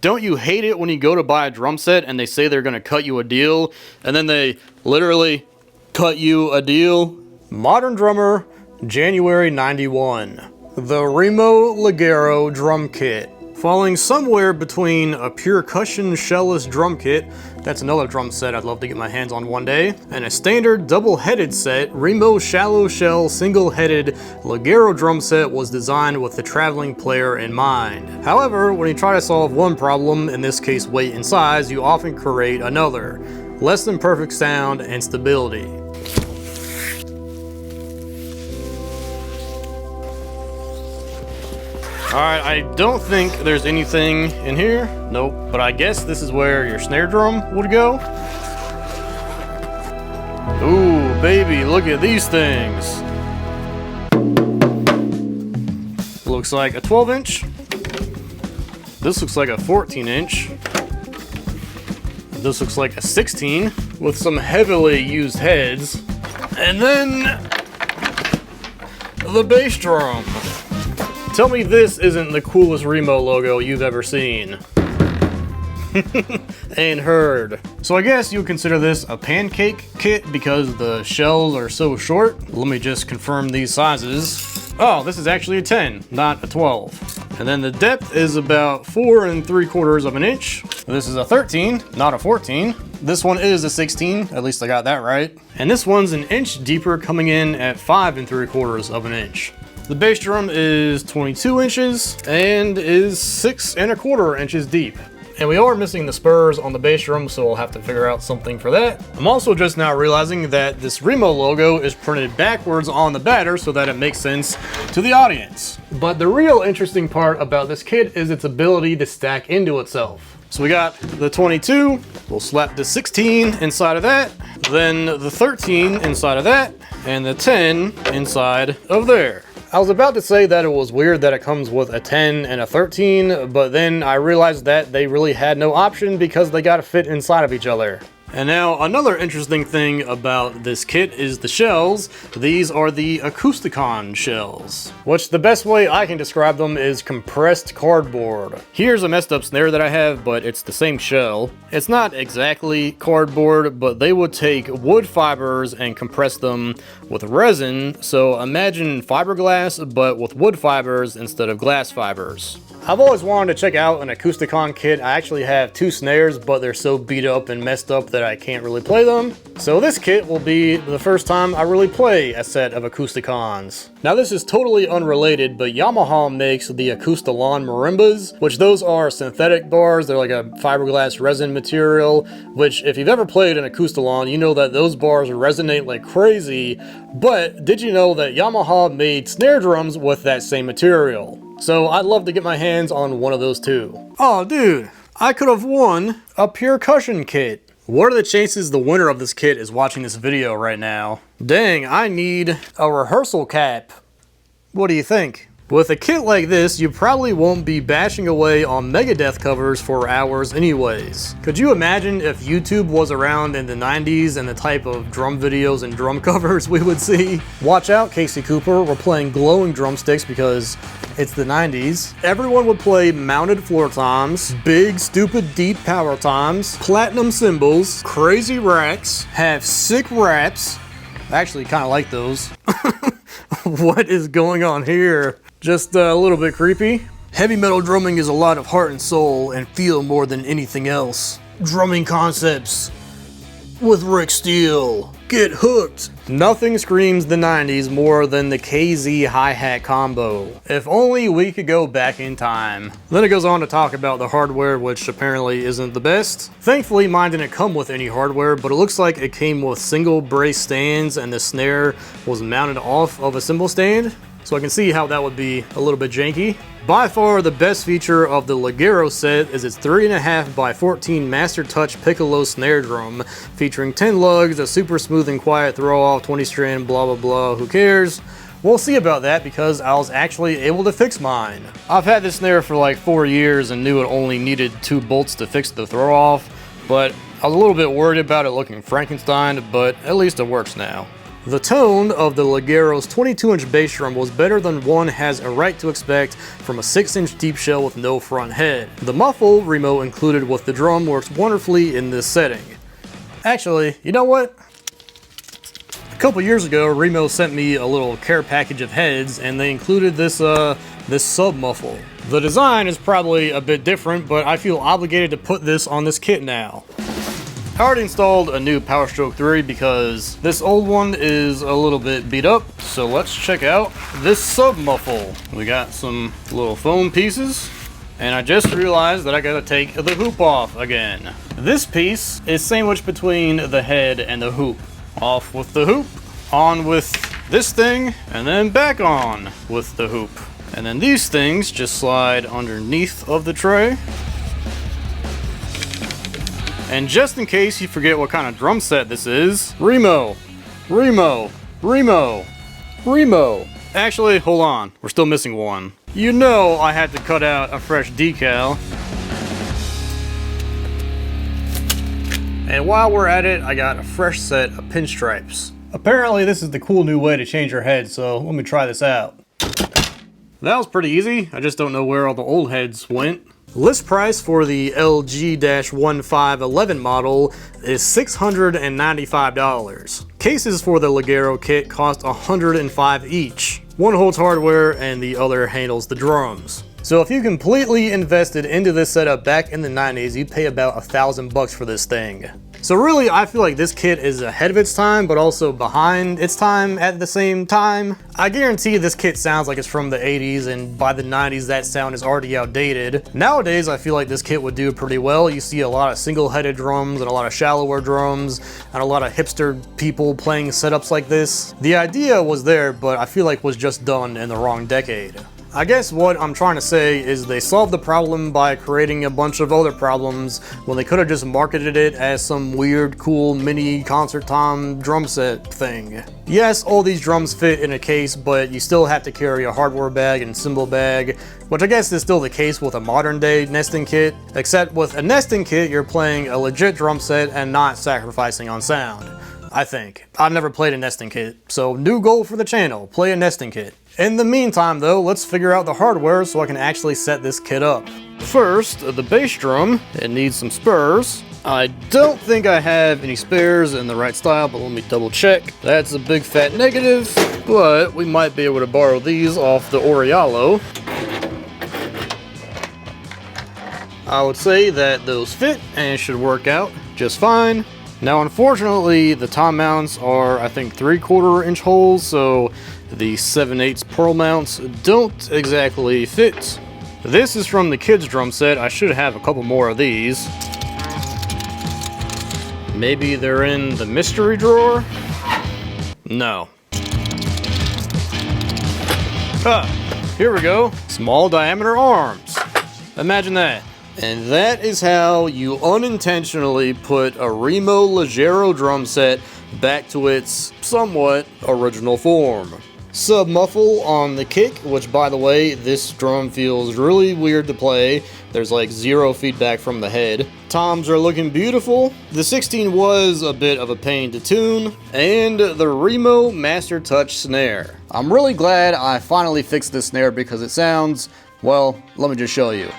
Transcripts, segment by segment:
Don't you hate it when you go to buy a drum set and they say they're gonna cut you a deal, and then they literally cut you a deal? Modern Drummer, January 91. The Remo Legero Drum Kit. Falling somewhere between a percussion shellless drum kit, that's another drum set I'd love to get my hands on one day, and a standard double-headed set, Remo shallow shell single-headed Legero drum set was designed with the traveling player in mind. However, when you try to solve one problem, in this case weight and size, you often create another. Less than perfect sound and stability. Alright, I don't think there's anything in here. Nope, but I guess this is where your snare drum would go. Ooh, baby, look at these things. Looks like a 12-inch. This looks like a 14-inch. This looks like a 16 with some heavily used heads. And then the bass drum. Tell me this isn't the coolest Remo logo you've ever seen. And heard. So I guess you would consider this a pancake kit because the shells are so short. Let me just confirm these sizes. Oh, this is actually a 10, not a 12. And then the depth is about 4 3/4 of an inch. This is a 13, not a 14. This one is a 16, at least I got that right. And this one's an inch deeper, coming in at 5 3/4 of an inch. The bass drum is 22 inches and is 6 1/4 inches deep. And we are missing the spurs on the bass drum, so we'll have to figure out something for that. I'm also just now realizing that this Remo logo is printed backwards on the batter so that it makes sense to the audience. But the real interesting part about this kit is its ability to stack into itself. So we got the 22, we'll slap the 16 inside of that, then the 13 inside of that, and the 10 inside of there. I was about to say that it was weird that it comes with a 10 and a 13, but then I realized that they really had no option because they gotta fit inside of each other. And now another interesting thing about this kit is the shells. These are the Acousticon shells, which the best way I can describe them is compressed cardboard. Here's a messed up snare that I have, but it's the same shell. It's not exactly cardboard, but they would take wood fibers and compress them with resin. So imagine fiberglass, but with wood fibers instead of glass fibers. I've always wanted to check out an Acousticon kit. I actually have 2 snares, but they're so beat up and messed up that I can't really play them. So this kit will be the first time I really play a set of Acousticons. Now this is totally unrelated, but Yamaha makes the Acoustalon marimbas, which those are synthetic bars. They're like a fiberglass resin material, which if you've ever played an Acoustalon, you know that those bars resonate like crazy. But did you know that Yamaha made snare drums with that same material? So I'd love to get my hands on one of those too. Oh dude, I could have won a percussion kit. What are the chances the winner of this kit is watching this video right now? Dang, I need a rehearsal cap. What do you think? With a kit like this, you probably won't be bashing away on Megadeth covers for hours anyways. Could you imagine if YouTube was around in the 90s and the type of drum videos and drum covers we would see? Watch out, Casey Cooper, we're playing glowing drumsticks because it's the 90s. Everyone would play mounted floor toms, big stupid deep power toms, platinum cymbals, crazy racks, have sick raps. I actually kind of like those. What is going on here? Just a little bit creepy. Heavy metal drumming is a lot of heart and soul and feel more than anything else. Drumming concepts with Rick Steele. Get hooked. Nothing screams the 90s more than the KZ hi-hat combo. If only we could go back in time. Then it goes on to talk about the hardware, which apparently isn't the best. Thankfully, mine didn't come with any hardware, but it looks like it came with single brace stands and the snare was mounted off of a cymbal stand. So I can see how that would be a little bit janky. By far the best feature of the Legero set is its 3.5 by 14 Mastertouch piccolo snare drum, featuring 10 lugs, a super smooth and quiet throw off, 20 strand, blah blah blah, who cares? We'll see about that because I was actually able to fix mine. I've had this snare for like 4 years and knew it only needed 2 bolts to fix the throw off, but I was a little bit worried about it looking Frankenstein, but at least it works now. The tone of the Legero's 22-inch bass drum was better than one has a right to expect from a 6-inch deep shell with no front head. The muffle Remo included with the drum works wonderfully in this setting. Actually, you know what? A couple years ago, Remo sent me a little care package of heads, and they included this sub muffle. The design is probably a bit different, but I feel obligated to put this on this kit now. I already installed a new Powerstroke 3 because this old one is a little bit beat up, so let's check out this sub muffle. We got some little foam pieces, and I just realized that I gotta take the hoop off again. This piece is sandwiched between the head and the hoop. Off with the hoop, on with this thing, and then back on with the hoop. And then these things just slide underneath of the tray. And just in case you forget what kind of drum set this is, Remo. Actually, hold on, we're still missing one. You know I had to cut out a fresh decal. And while we're at it, I got a fresh set of Pinstripes. Apparently this is the cool new way to change your head, so let me try this out. That was pretty easy, I just don't know where all the old heads went. List price for the LG-1511 model is $695. Cases for the Legero kit cost $105 each. One holds hardware and the other handles the drums. So if you completely invested into this setup back in the 90s, you'd pay about $1,000 for this thing. So really, I feel like this kit is ahead of its time, but also behind its time at the same time. I guarantee this kit sounds like it's from the 80s, and by the 90s that sound is already outdated. Nowadays, I feel like this kit would do pretty well. You see a lot of single-headed drums and a lot of shallower drums and a lot of hipster people playing setups like this. The idea was there, but I feel like was just done in the wrong decade. I guess what I'm trying to say is they solved the problem by creating a bunch of other problems when they could have just marketed it as some weird, cool mini concert tom drum set thing. Yes, all these drums fit in a case, but you still have to carry a hardware bag and cymbal bag, which I guess is still the case with a modern day nesting kit, except with a nesting kit you're playing a legit drum set and not sacrificing on sound. I think. I've never played a nesting kit, so new goal for the channel, play a nesting kit. In the meantime though, let's figure out the hardware so I can actually set this kit up. First, the bass drum, it needs some spurs. I don't think I have any spares in the right style, but let me double check. That's a big fat negative, but we might be able to borrow these off the Oriolo. I would say that those fit and should work out just fine. Now unfortunately, the tom mounts are I think 3/4 inch holes, so the 7/8 pearl mounts don't exactly fit. This is from the kids drum set. I should have a couple more of these. Maybe they're in the mystery drawer? No. Ah, here we go. Small diameter arms. Imagine that. And that is how you unintentionally put a Remo Legero drum set back to its somewhat original form. Sub-muffle on the kick, which by the way, this drum feels really weird to play. There's like zero feedback from the head. Toms are looking beautiful. The 16 was a bit of a pain to tune. And the Remo Mastertouch snare. I'm really glad I finally fixed this snare because it sounds, well, let me just show you.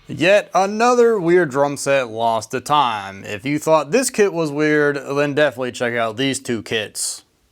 Yet another weird drum set lost to time. If you thought this kit was weird, then definitely check out these two kits.